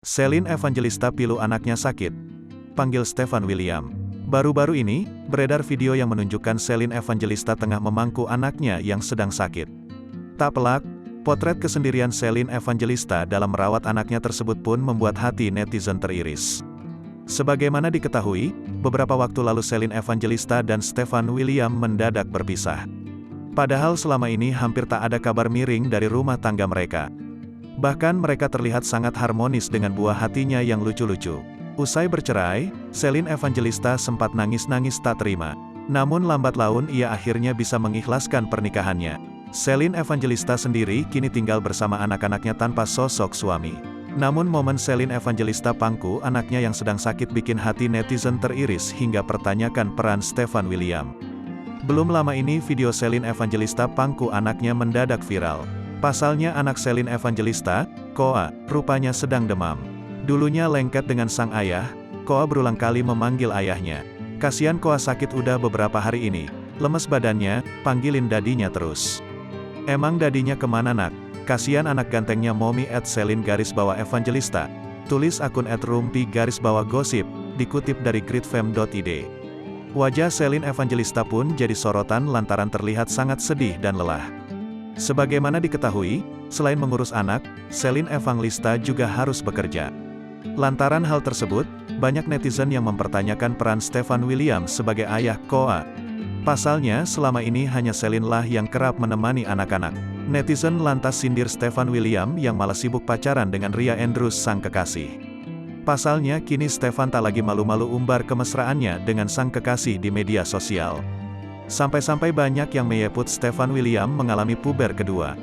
Celine Evangelista pilu anaknya sakit. Panggil Stefan William. Baru-baru ini, beredar video yang menunjukkan Celine Evangelista tengah memangku anaknya yang sedang sakit. Tak pelak, potret kesendirian Celine Evangelista dalam merawat anaknya tersebut pun membuat hati netizen teriris. Sebagaimana diketahui, beberapa waktu lalu Celine Evangelista dan Stefan William mendadak berpisah. Padahal selama ini hampir tak ada kabar miring dari rumah tangga mereka. Bahkan mereka terlihat sangat harmonis dengan buah hatinya yang lucu-lucu. Usai bercerai, Celine Evangelista sempat nangis-nangis tak terima. Namun lambat laun ia akhirnya bisa mengikhlaskan pernikahannya. Celine Evangelista sendiri kini tinggal bersama anak-anaknya tanpa sosok suami. Namun momen Celine Evangelista pangku anaknya yang sedang sakit bikin hati netizen teriris hingga pertanyakan peran Stefan William. Belum lama ini video Celine Evangelista pangku anaknya mendadak viral. Pasalnya anak Celine Evangelista, Koa, rupanya sedang demam. Dulunya lengket dengan sang ayah, Koa berulang kali memanggil ayahnya. Kasihan Koa sakit udah beberapa hari ini, lemes badannya, panggilin dadinya terus. Emang dadinya kemana nak? Kasihan anak gantengnya Mommy @Celine_Evangelista. Tulis akun @rumpi_gosip, dikutip dari gridfam.id. Wajah Celine Evangelista pun jadi sorotan lantaran terlihat sangat sedih dan lelah. Sebagaimana diketahui, selain mengurus anak, Celine Evangelista juga harus bekerja. Lantaran hal tersebut, banyak netizen yang mempertanyakan peran Stefan William sebagai ayah Koa. Pasalnya, selama ini hanya Celine lah yang kerap menemani anak-anak. Netizen lantas sindir Stefan William yang malah sibuk pacaran dengan Ria Andrews sang kekasih. Pasalnya, kini Stefan tak lagi malu-malu umbar kemesraannya dengan sang kekasih di media sosial. Sampai-sampai banyak yang menyebut Stefan William mengalami puber kedua.